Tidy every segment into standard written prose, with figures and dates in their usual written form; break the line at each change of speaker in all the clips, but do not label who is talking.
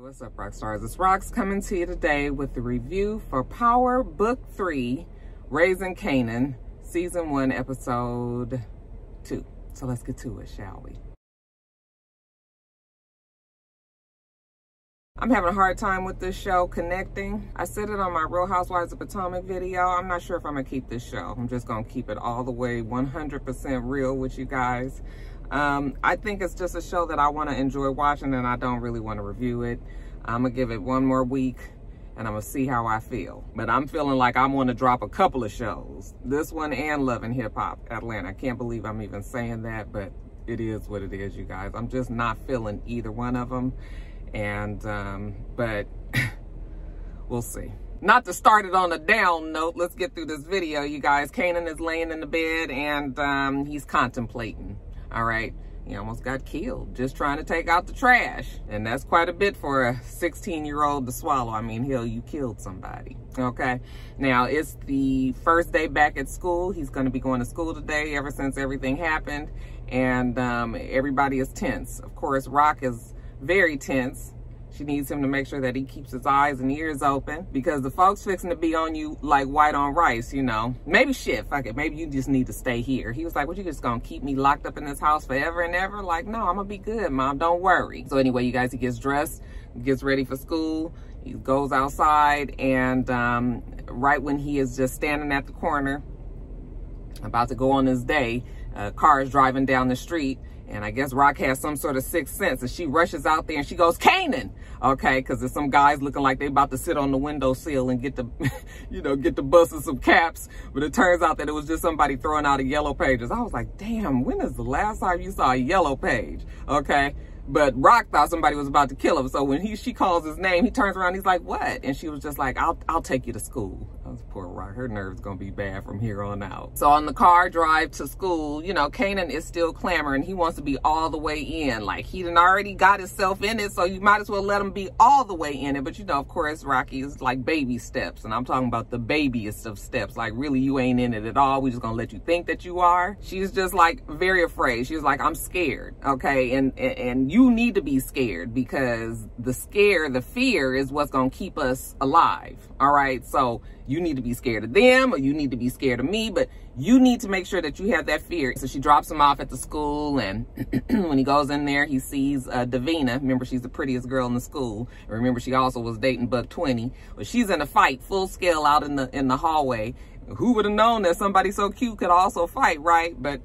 What's up, Roxstars? It's Rox coming to you today with the review for Power Book 3, Raising Kanan, Season 1, Episode 2. So let's get to it, shall we? I'm having a hard time with this show connecting. I said it on my Real Housewives of Potomac video. I'm not sure if I'm gonna keep this show. I'm just gonna keep it all the way 100% real with you guys. I think it's just a show that I want to enjoy watching, and I don't really want to review it. I'm gonna give it one more week and I'm gonna see how I feel. But I'm feeling like I want to drop a couple of shows, this one and Love and Hip Hop Atlanta. I can't believe I'm even saying that, but it is what it is, you guys. I'm just not feeling either one of them, and but we'll see. Not to start it on a down note, let's get through this video, you guys. Kanan is laying in the bed and he's contemplating. All right, he almost got killed just trying to take out the trash. And that's quite a bit for a 16-year-old to swallow. I mean, hell, you killed somebody, okay? Now, it's the first day back at school. He's gonna be going to school today ever since everything happened. And everybody is tense. Of course, Rock is very tense. She needs him to make sure that he keeps his eyes and ears open, because the folks fixing to be on you like white on rice, you know. Maybe shit, fuck it, maybe you just need to stay here. He was like, what, you just gonna keep me locked up in this house forever and ever? Like, no, I'm gonna be good, Mom, don't worry. So anyway, you guys, he gets dressed, gets ready for school, he goes outside, and right when he is just standing at the corner, about to go on his day, a car is driving down the street. And I guess Rock has some sort of sixth sense, and she rushes out there and she goes, Kanan, okay? Because there's some guys looking like they about to sit on the windowsill and get the, you know, get the bus of some caps. But it turns out that it was just somebody throwing out a yellow pages. I was like, damn, when is the last time you saw a yellow page? Okay. But Rock thought somebody was about to kill him. So when she calls his name, he turns around, he's like, what? And she was just like, I'll take you to school. That was poor Rock. Her nerves gonna be bad from here on out. So on the car drive to school, you know, Kanan is still clamoring. He wants to be all the way in. Like, he done already got himself in it, so you might as well let him be all the way in it. But you know, of course, Rocky is like baby steps. And I'm talking about the babiest of steps. Like, really, you ain't in it at all. We just gonna let you think that you are. She's just like very afraid. She was like, I'm scared, okay? And you need to be scared, because the fear is what's gonna keep us alive. All right, so you need to be scared of them, or you need to be scared of me, but you need to make sure that you have that fear. So she drops him off at the school, and when he goes in there, he sees DWhiz. Remember, she's the prettiest girl in the school. And remember, she also was dating Buck 20. But she's in a fight, full scale, out in the hallway. Who would have known that somebody so cute could also fight, right? But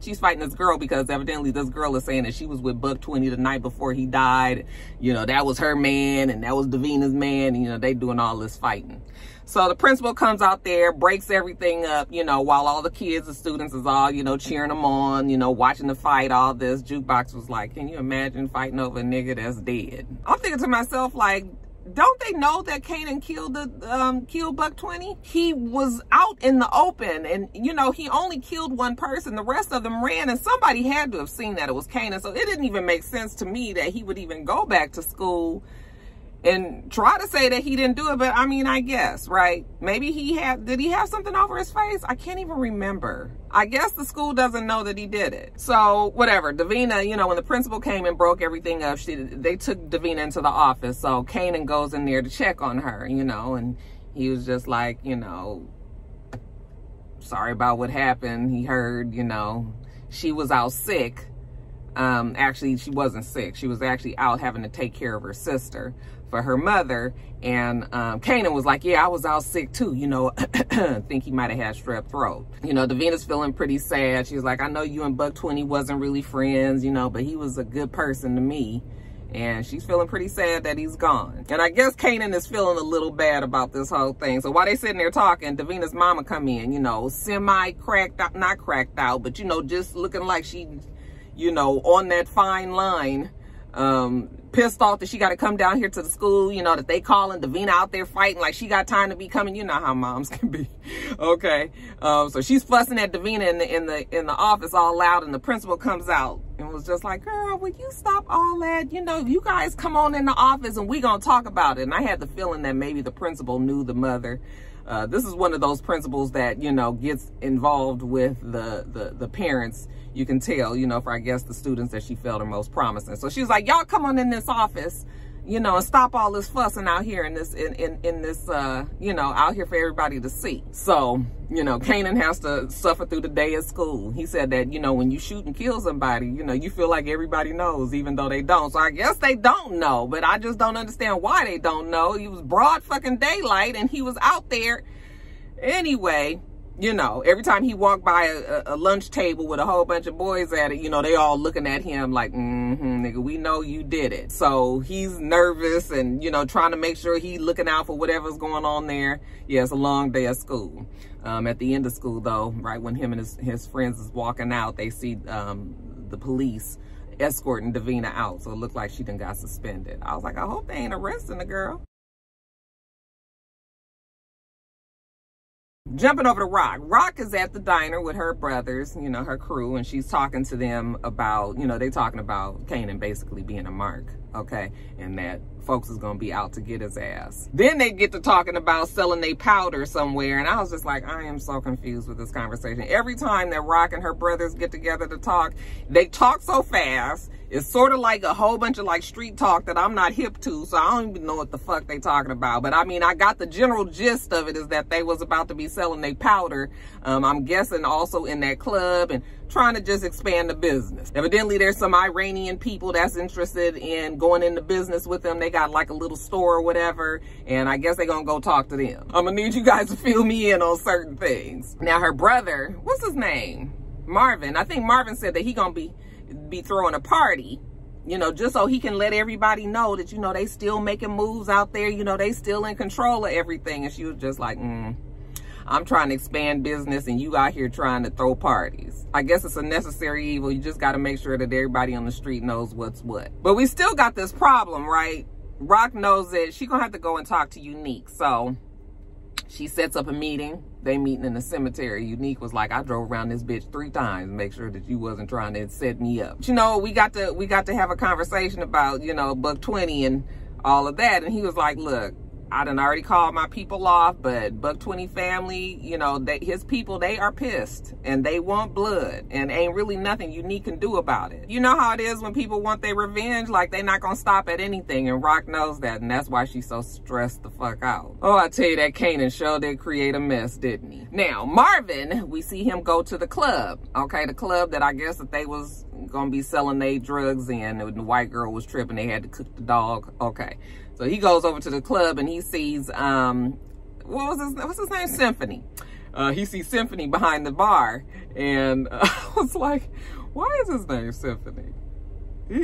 she's fighting this girl because evidently this girl is saying that she was with Buck 20 the night before he died. You know, that was her man and that was DWhiz's man. And, you know, they doing all this fighting. So the principal comes out there, breaks everything up, you know, while all the kids and students is all, you know, cheering them on, you know, watching the fight, all this. Jukebox was like, can you imagine fighting over a nigga that's dead? I'm thinking to myself, like, don't they know that Kanan killed Buck 20? He was out in the open, and you know, he only killed one person. The rest of them ran, and somebody had to have seen that it was Kanan. So it didn't even make sense to me that he would even go back to school and try to say that he didn't do it. But I mean, I guess, right? Maybe did he have something over his face? I can't even remember. I guess the school doesn't know that he did it. So whatever, DWhiz, you know, when the principal came and broke everything up, they took DWhiz into the office. So Kanan goes in there to check on her, you know, and he was just like, you know, sorry about what happened. He heard, you know, she was out sick. Actually, she wasn't sick. She was actually out having to take care of her sister for her mother. And Kanan was like, yeah, I was out sick too, you know. Think he might have had strep throat. You know, DWhiz is feeling pretty sad. She was like, I know you and Buck 20 wasn't really friends, you know, but he was a good person to me. And she's feeling pretty sad that he's gone. And I guess Kanan is feeling a little bad about this whole thing. So while they sitting there talking, DWhiz's mama come in, you know, semi-cracked out, not cracked out, but, you know, just looking like she, you know, on that fine line, pissed off that she got to come down here to the school, you know, that they calling DWhiz out there fighting like she got time to be coming. You know how moms can be. Okay. So she's fussing at DWhiz in the office all loud, and the principal comes out and was just like, girl, would you stop all that? You know, you guys come on in the office and we gonna talk about it. And I had the feeling that maybe the principal knew the mother. This is one of those principals that, you know, gets involved with the parents. You can tell, you know, for I guess the students that she felt are most promising. So she was like, y'all come on in this office, you know, and stop all this fussing out here in this, you know, out here for everybody to see. So, you know, Kanan has to suffer through the day at school. He said that, you know, when you shoot and kill somebody, you know, you feel like everybody knows, even though they don't. So I guess they don't know, but I just don't understand why they don't know. It was broad fucking daylight and he was out there. Anyway, you know, every time he walked by a lunch table with a whole bunch of boys at it, you know, they all looking at him like, nigga, we know you did it. So he's nervous and, you know, trying to make sure he looking out for whatever's going on there. Yeah, it's a long day at school. At the end of school, though, right when him and his friends is walking out, they see the police escorting Davina out. So it looked like she done got suspended. I was like, I hope they ain't arresting the girl. Jumping over to Rock. Rock is at the diner with her brothers, you know, her crew, and she's talking to them about, you know, they talking about Kanan basically being a mark, okay, and that folks is gonna be out to get his ass. Then they get to talking about selling their powder somewhere, and I was just like, I am so confused with this conversation. Every time that Rock and her brothers get together to talk, they talk so fast. It's sort of like a whole bunch of like street talk that I'm not hip to, so I don't even know what the fuck they talking about. But I mean, I got the general gist of it is that they was about to be selling their powder. I'm guessing also in that club and trying to just expand the business. Evidently, there's some Iranian people that's interested in going into business with them. They got like a little store or whatever, and I guess they're gonna go talk to them. I'm gonna need you guys to fill me in on certain things. Now, her brother, what's his name? Marvin. I think Marvin said that he gonna be throwing a party, you know, just so he can let everybody know that, you know, they still making moves out there, you know, they still in control of everything. And she was just like, I'm trying to expand business and you out here trying to throw parties. I guess it's a necessary evil. You just got to make sure that everybody on the street knows what's what. But we still got this problem, right? Rock knows that she gonna have to go and talk to Unique. So she sets up a meeting. They meeting in the cemetery. Unique was like, I drove around this bitch 3 times to make sure that you wasn't trying to set me up. But, you know, we got to have a conversation about, you know, $120 and all of that. And he was like, look, I done already called my people off, but $120 family, you know, his people, they are pissed and they want blood and ain't really nothing Unique can do about it. You know how it is when people want their revenge, like they not gonna stop at anything, and Rock knows that, and that's why she's so stressed the fuck out. Oh, I tell you, that Kanan sure did create a mess, didn't he? Now, Marvin, we see him go to the club, okay, the club that I guess that they was gonna be selling their drugs in, and the white girl was tripping, they had to cook the dog, okay. So he goes over to the club and he sees, what's his name? Symphony. He sees Symphony behind the bar. And I was like, why is his name Symphony?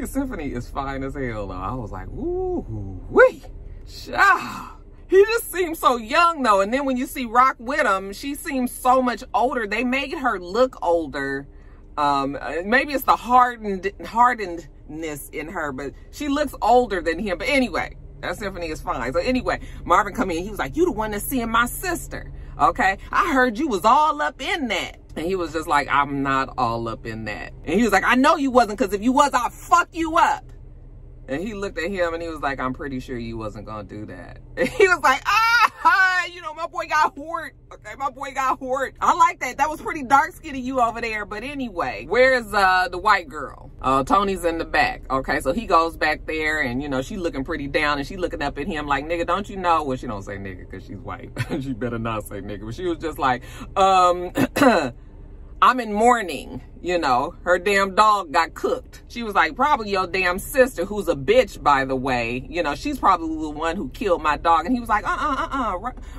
Symphony is fine as hell, though. I was like, ooh, wee. He just seems so young, though. And then when you see Rock with him, she seems so much older. They made her look older. Maybe it's the hardenedness in her, but she looks older than him. But anyway. That Symphony is fine. So anyway, Marvin come in. He was like, you the one that's seeing my sister. Okay. I heard you was all up in that. And he was just like, I'm not all up in that. And he was like, I know you wasn't, because if you was, I'll fuck you up. And he looked at him and he was like, I'm pretty sure you wasn't going to do that. And he was like, you know, my boy got hurt. Okay, my boy got hurt. I like that. That was pretty dark skin of you over there. But anyway, where's the white girl? Tony's in the back. Okay, so he goes back there and, you know, she looking pretty down and she looking up at him like, nigga, don't you know? Well, she don't say nigga because she's white. She better not say nigga. But she was just like, I'm in mourning, you know, her damn dog got cooked. She was like, probably your damn sister, who's a bitch, by the way. You know, she's probably the one who killed my dog. And he was like,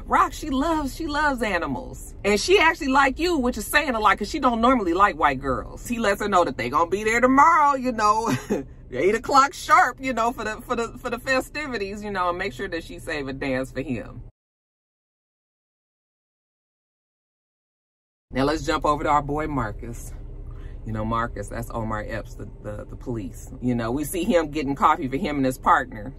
Rock, she loves animals. And she actually like you, which is saying a lot, because she don't normally like white girls. He lets her know that they gonna be there tomorrow, you know, 8 o'clock sharp, you know, for the festivities, you know, and make sure that she save a dance for him. Now let's jump over to our boy Marcus. You know, Marcus, that's Omar Epps, the police. You know, we see him getting coffee for him and his partner.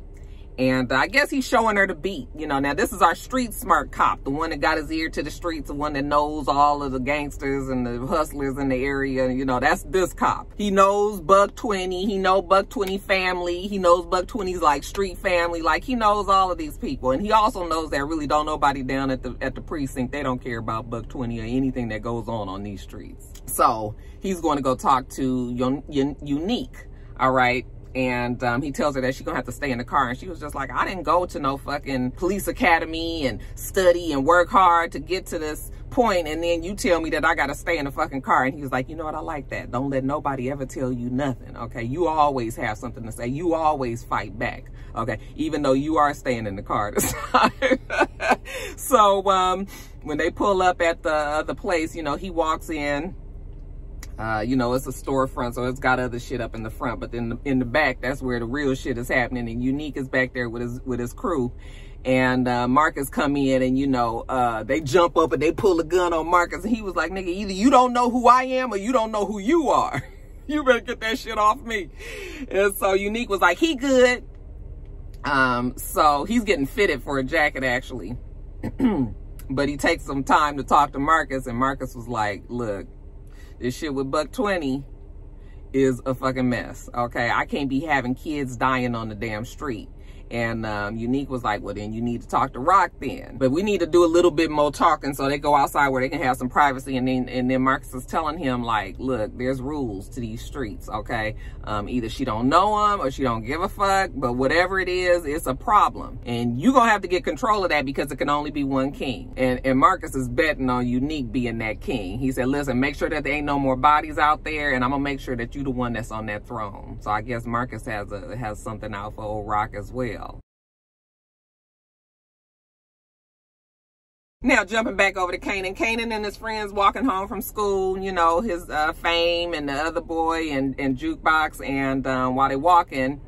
And I guess he's showing her the beat, you know. Now, this is our street smart cop, the one that got his ear to the streets, the one that knows all of the gangsters and the hustlers in the area. You know, that's this cop. He knows Buck 20. He knows Buck 20 family. He knows Buck 20's like street family. Like, he knows all of these people. And he also knows that really don't nobody down at the precinct. They don't care about Buck 20 or anything that goes on these streets. So he's going to go talk to Unique, all right? And he tells her that she's gonna have to stay in the car. And she was just like, I didn't go to no fucking police academy and study and work hard to get to this point. And then you tell me that I gotta stay in the fucking car. And he was like, you know what, I like that. Don't let nobody ever tell you nothing, okay? You always have something to say. You always fight back, okay? Even though you are staying in the car this time. So when they pull up at the place, you know, he walks in. You know, it's a storefront, so it's got other shit up in the front, but then in the back, that's where the real shit is happening. And Unique is back there with his crew. And Marcus come in, and you know, they jump up and they pull a gun on Marcus, and he was like, nigga, either you don't know who I am or you don't know who you are. You better get that shit off me. And so Unique was like, he good. So he's getting fitted for a jacket, actually. But he takes some time to talk to Marcus, and Marcus was like, look, this shit with Buck 20 is a fucking mess, okay? I can't be having kids dying on the damn street. And Unique was like, well, then you need to talk to Rock then. But we need to do a little bit more talking, so they go outside where they can have some privacy. And then Marcus is telling him, like, look, there's rules to these streets, okay? Either she don't know them or she don't give a fuck, but whatever it is, it's a problem. And you're going to have to get control of that because it can only be one king. And Marcus is betting on Unique being that king. He said, listen, make sure that there ain't no more bodies out there, and I'm going to make sure that you the one that's on that throne. So I guess Marcus has something out for old Rock as well. Now, jumping back over to Kanan. Kanan and his friends walking home from school, you know, his Fame and the other boy and Jukebox. And while they walking,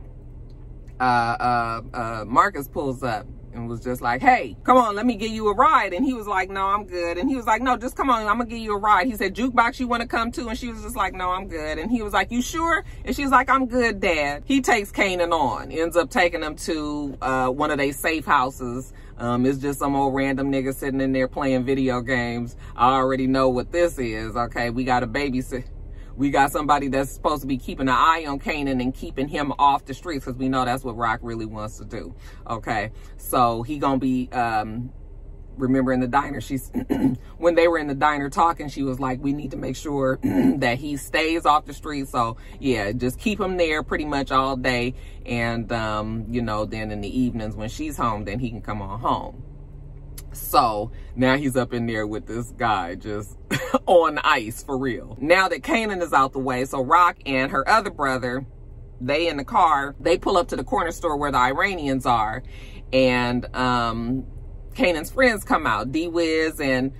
Marcus pulls up and was just like, hey, come on, let me give you a ride. And he was like, no, I'm good. And he was like, no, just come on, I'm gonna give you a ride. He said, Jukebox, you want to come too? And she was just like, no, I'm good. And he was like, you sure? And she's like, I'm good, Dad. He takes Kanan on, ends up taking him to one of their safe houses. It's just some old random nigga sitting in there playing video games. I already know what this is, okay? We got a babysitter. We got somebody that's supposed to be keeping an eye on Kanan and keeping him off the streets, because we know that's what Rock really wants to do, okay? So he gonna be, remember in the diner, when they were in the diner talking, she was like, we need to make sure that he stays off the street. So yeah, just keep him there pretty much all day. And, you know, then in the evenings when she's home, then he can come on home. So now he's up in there with this guy just on ice for real. Now that Kanan is out the way, so Rock and her other brother, they in the car, they pull up to the corner store where the Iranians are. And Kanan's friends come out, DWhiz and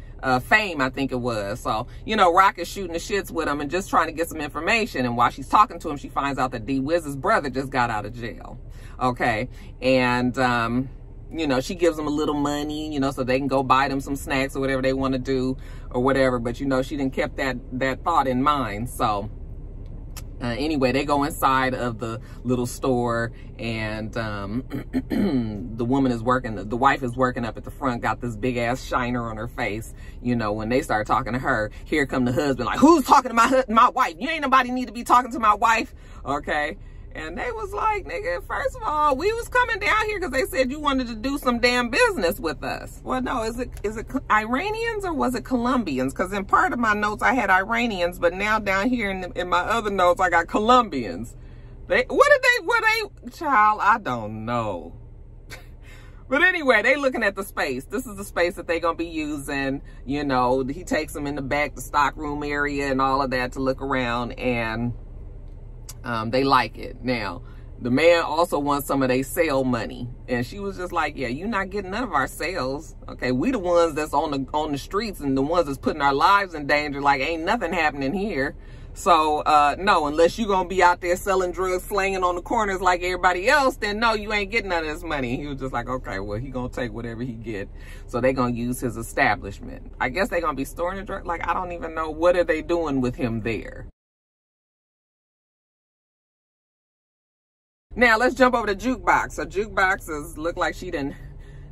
Fame, I think it was. So, you know, Rock is shooting the shits with him and just trying to get some information. And while she's talking to him, she finds out that DWhiz's brother just got out of jail. Okay. And, you know, she gives them a little money, you know, so they can go buy them some snacks or whatever they want to do or whatever. But, you know, she didn't kept that thought in mind. So anyway, they go inside of the little store, and the woman is working, the wife is working up at the front, got this big ass shiner on her face. You know, when they start talking to her, here come the husband, like, who's talking to my wife? You ain't nobody need to be talking to my wife, okay? And they was like, nigga, first of all, we was coming down here because they said you wanted to do some damn business with us. Well, no, is it Iranians or was it Colombians? Because in part of my notes, I had Iranians, but now down here in my other notes, I got Colombians. Child, I don't know. But anyway, they looking at the space. This is the space that they're going to be using. You know, he takes them in the back, the stock room area and all of that to look around, and they like it. Now, the man also wants some of their sale money. And she was just like, yeah, you're not getting none of our sales. Okay, we the ones that's on the streets and the ones that's putting our lives in danger. Like, ain't nothing happening here. So, no, unless you're going to be out there selling drugs, slanging on the corners like everybody else, then no, you ain't getting none of this money. He was just like, okay, well, he going to take whatever he get. So they going to use his establishment. I guess they going to be storing the drugs. Like, I don't even know. What are they doing with him there? Now let's jump over to Jukebox. So Jukebox look like she done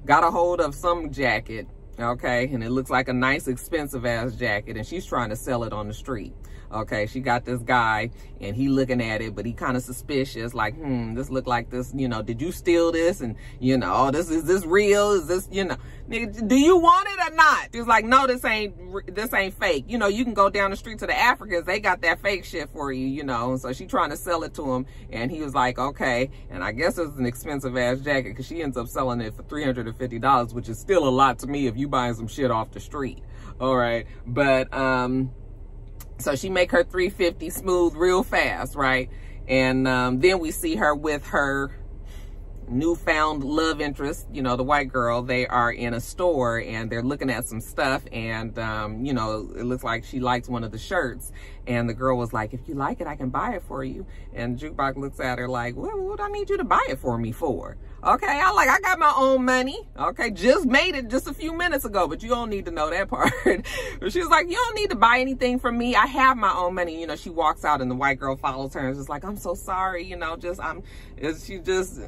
got a hold of some jacket, okay, and it looks like a nice expensive ass jacket, and she's trying to sell it on the street. Okay, she got this guy and he looking at it, but he kind of suspicious, like, this look like this, you know, did you steal this? And, you know, oh, is this real? Is this, you know, nigga, do you want it or not? He was like, no, this ain't fake. You know, you can go down the street to the Africans, they got that fake shit for you, you know. And so she trying to sell it to him, and he was like, okay. And I guess it's an expensive ass jacket, because she ends up selling it for $350, which is still a lot to me if you buying some shit off the street. All right, but so she make her $350 smooth real fast, right? And then we see her with her newfound love interest, you know, the white girl. They are in a store and they're looking at some stuff, and you know, it looks like she likes one of the shirts, and the girl was like, if you like it, I can buy it for you. And Jukebox looks at her like, what would I need you to buy it for me for? Okay, I got my own money. Okay, just made it just a few minutes ago, but you don't need to know that part. She's like, you don't need to buy anything from me. I have my own money. You know, she walks out and the white girl follows her and is just like, I'm so sorry. You know, she just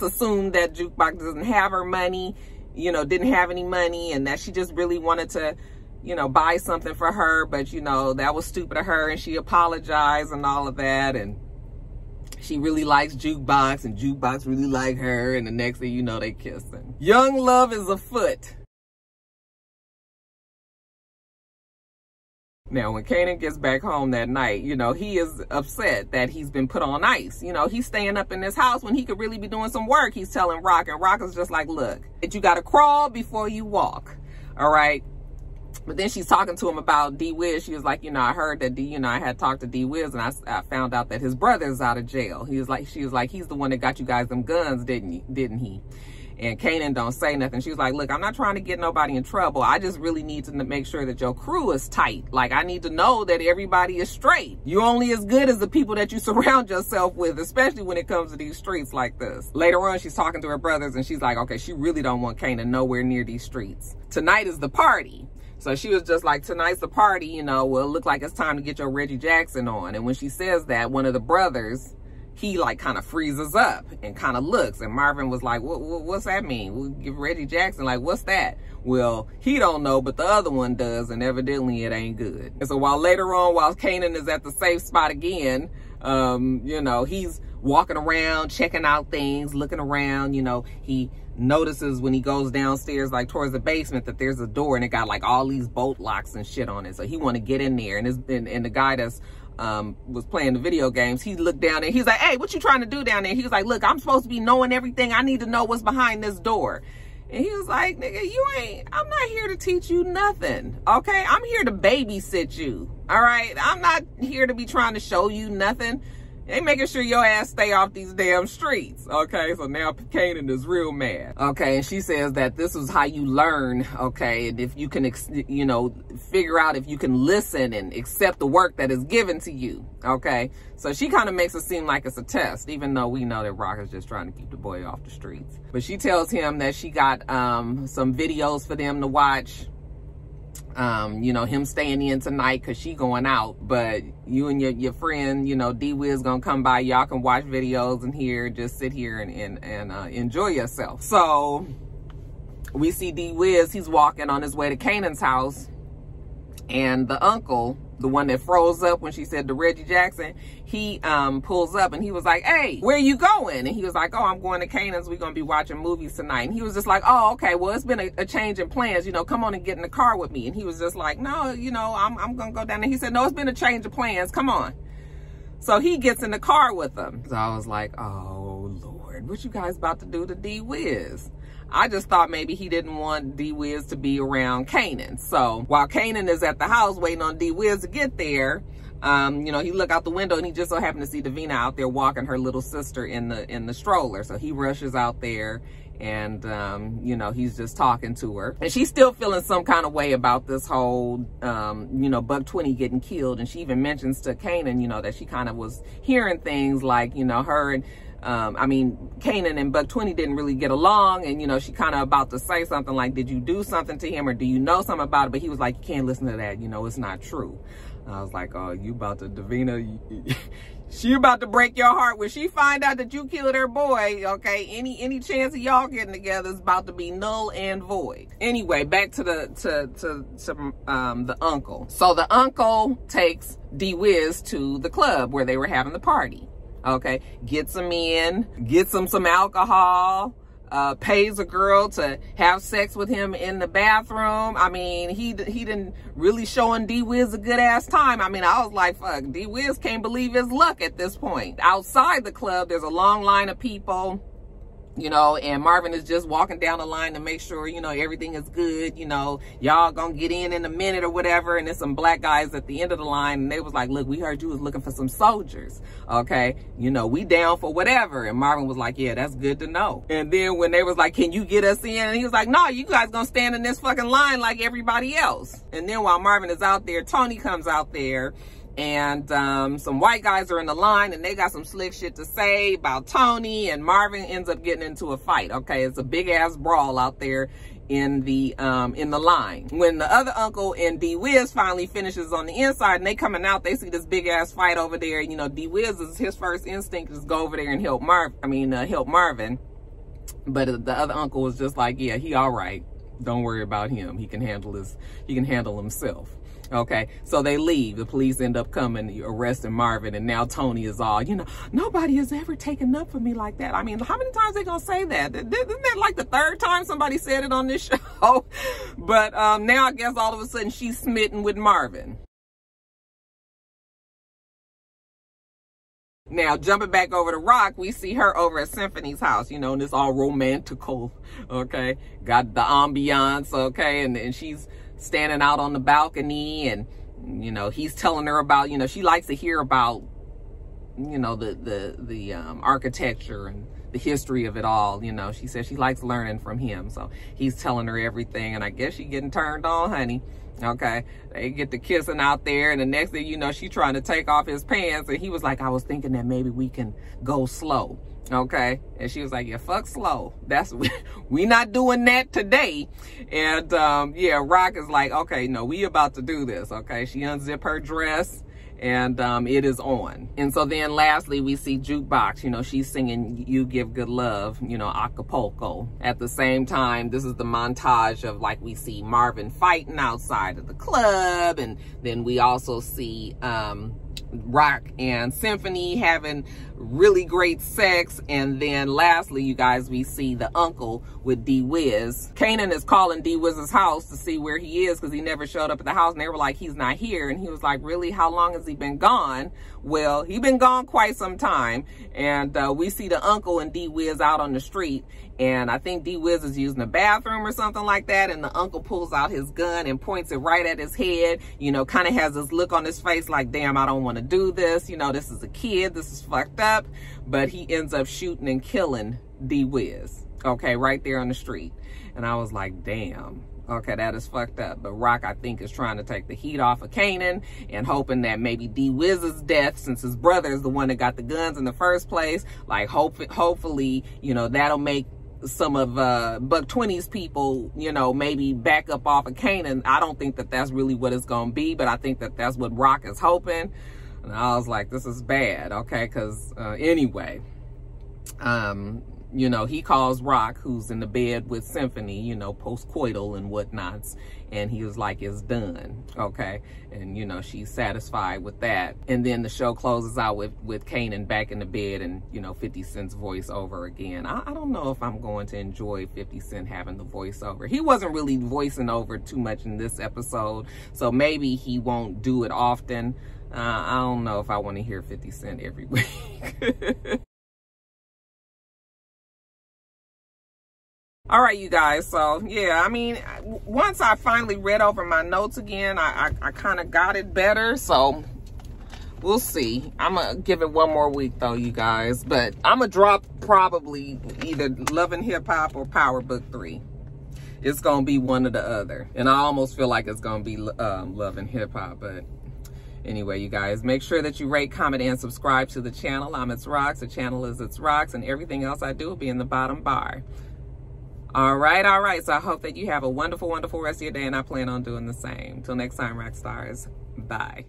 assumed that Jukebox doesn't have her money, you know, didn't have any money, and that she just really wanted to, you know, buy something for her, but, you know, that was stupid of her, and she apologized and all of that, and she really likes Jukebox, and Jukebox really like her, and the next thing you know, they kissing. Young love is afoot. Now, when Kanan gets back home that night, you know, he is upset that he's been put on ice. You know, he's staying up in this house when he could really be doing some work, he's telling Rock, and Rock is just like, look, you got to crawl before you walk, all right? But then she's talking to him about DWhiz. She was like, you know, I heard that I had talked to DWhiz, and I found out that his brother's out of jail. She was like, he's the one that got you guys them guns, didn't he? And Kanan don't say nothing. She was like, look, I'm not trying to get nobody in trouble. I just really need to make sure that your crew is tight. Like, I need to know that everybody is straight. You're only as good as the people that you surround yourself with, especially when it comes to these streets like this. Later on, she's talking to her brothers, and she's like, okay, she really don't want Kanan nowhere near these streets. Tonight is the party. So she was just like, tonight's the party, you know, well, it look like it's time to get your Reggie Jackson on. And when she says that, one of the brothers, he like kind of freezes up and kind of looks. And Marvin was like, what's that mean? We'll give Reggie Jackson, like, what's that? Well, he don't know, but the other one does, and evidently it ain't good. And so while later on, while Kanan is at the safe spot again, you know, he's walking around, checking out things, looking around, you know, he notices when he goes downstairs, like towards the basement, that there's a door and it got like all these bolt locks and shit on it. So he want to get in there, and the guy that's was playing the video games, he looked down there, he's like, hey, what you trying to do down there? He was like, look, I'm supposed to be knowing everything. I need to know what's behind this door. And he was like, nigga, I'm not here to teach you nothing, okay? I'm here to babysit you, all right? I'm not here to be trying to show you nothing. They making sure your ass stay off these damn streets, okay? So now Kanan is real mad, okay? And she says that this is how you learn, okay? And if you can, you know, figure out if you can listen and accept the work that is given to you, okay? So she kind of makes it seem like it's a test, even though we know that Rock is just trying to keep the boy off the streets. But she tells him that she got some videos for them to watch. You know, him staying in tonight because she going out, but you and your friend, you know, DWhiz gonna come by. Y'all can watch videos and just sit here and enjoy yourself. So we see DWhiz, he's walking on his way to Kanan's house, and the uncle, the one that froze up when she said to Reggie Jackson, he pulls up and he was like, hey, where you going? And he was like, oh, I'm going to Kanan's. We're going to be watching movies tonight. And he was just like, oh, okay, well, it's been a change in plans. You know, come on and get in the car with me. And he was just like, no, you know, I'm going to go down there. He said, no, it's been a change of plans. Come on. So he gets in the car with them. So I was like, oh, Lord, what you guys about to do to DWhiz? I just thought maybe he didn't want DWhiz to be around Kanan. So while Kanan is at the house waiting on DWhiz to get there, you know, he look out the window and he just so happened to see Davina out there walking her little sister in the stroller. So he rushes out there and, you know, he's just talking to her. And she's still feeling some kind of way about this whole, you know, Buck20 getting killed. And she even mentions to Kanan, you know, that she kind of was hearing things like, you know, her and, I mean, Kanan and Buck20 didn't really get along, and, you know, she kind of about to say something like, did you do something to him, or do you know something about it? But he was like, you can't listen to that, you know, it's not true. And I was like, oh, you about to, Davina, She about to break your heart. When she find out that you killed her boy, okay, any chance of y'all getting together is about to be null and void. Anyway, back to the uncle. So the uncle takes DWhiz to the club where they were having the party. Okay, gets him in, gets him some alcohol, pays a girl to have sex with him in the bathroom. I mean, he didn't really showing DWhiz a good ass time. I mean, I was like, fuck, DWhiz can't believe his luck at this point. Outside the club, there's a long line of people, you know, and Marvin is just walking down the line to make sure, you know, everything is good. You know, y'all gonna get in a minute or whatever. And there's some black guys at the end of the line, and they was like, look, we heard you was looking for some soldiers. Okay, you know, we down for whatever. And Marvin was like, yeah, that's good to know. And then when they was like, can you get us in? And he was like, no, you guys gonna stand in this fucking line like everybody else. And then while Marvin is out there, Tony comes out there, and some white guys are in the line, and they got some slick shit to say about Tony, and Marvin ends up getting into a fight. Okay, it's a big ass brawl out there in the line. When the other uncle and DWhiz finally finishes on the inside, and they coming out, they see this big ass fight over there. You know, DWhiz is his first instinct is go over there and help Marvin. But the other uncle was just like, yeah, he all right. Don't worry about him. He can handle himself. Okay, so they leave. The police end up coming, arresting Marvin, and now Tony is all, you know, nobody has ever taken up for me like that. I mean, how many times they gonna say that? Isn't that like the third time somebody said it on this show? But now I guess all of a sudden she's smitten with Marvin. Now, jumping back over to Rock, we see her over at Symphony's house, you know, and it's all romantical, okay? Got the ambiance, okay? And she's standing out on the balcony, and, you know, he's telling her about, you know, she likes to hear about, you know, the architecture and the history of it all. You know, she says she likes learning from him. So he's telling her everything, and I guess she getting turned on, honey. Okay, they get to kissing out there, and the next thing you know, she trying to take off his pants, and he was like, I was thinking that maybe we can go slow. Okay, and she was like, yeah, fuck slow. We not doing that today. And yeah, Rock is like, okay, no, we about to do this. Okay, she unzip her dress, and it is on. And so then lastly, we see Jukebox. You know, she's singing You Give Good Love, you know, Acapulco. At the same time, this is the montage of, like, we see Marvin fighting outside of the club, and then we also see Rock and Symphony having really great sex. And then lastly, you guys, we see the uncle with DWhiz. Kanan is calling DWhiz's house to see where he is, because he never showed up at the house, and they were like, he's not here. And he was like, really, how long has he been gone? Well, he been gone quite some time. And we see the uncle and DWhiz out on the street, and I think DWhiz is using the bathroom or something like that, and the uncle pulls out his gun and points it right at his head, you know, kind of has this look on his face like, damn, I don't want to do this, you know, this is a kid, this is fucked up. But he ends up shooting and killing DWhiz, okay, right there on the street. And I was like, damn, okay, that is fucked up. But Rock, I think, is trying to take the heat off of Kanan, and hoping that maybe DWhiz's death, since his brother is the one that got the guns in the first place, like, hopefully, you know, that'll make some of Buck 20's people, you know, maybe back up off of Kanan. I don't think that that's really what it's gonna be, but I think that that's what Rock is hoping. And I was like, this is bad, okay? Because anyway, you know, he calls Rock, who's in the bed with Symphony, you know, post-coital and whatnots, and he was like, it's done, okay? And, you know, she's satisfied with that. And then the show closes out with Kanan back in the bed, and, you know, 50 Cent's voiceover again. I don't know if I'm going to enjoy 50 Cent having the voiceover. He wasn't really voicing over too much in this episode, so maybe he won't do it often. I don't know if I want to hear 50 Cent every week. All right, you guys, so yeah, I mean, once I finally read over my notes again, I kind of got it better, so we'll see. I'm gonna give it one more week though, you guys, but I'm gonna drop probably either Love and Hip Hop or Power Book 3. It's gonna be one or the other, and I almost feel like it's gonna be Love and Hip Hop. But anyway, you guys, make sure that you rate, comment, and subscribe to the channel. I'm itsrox, the channel is itsrox, and everything else I do will be in the bottom bar. All right. So I hope that you have a wonderful, wonderful rest of your day, and I plan on doing the same. Till next time, Roxstars. Bye.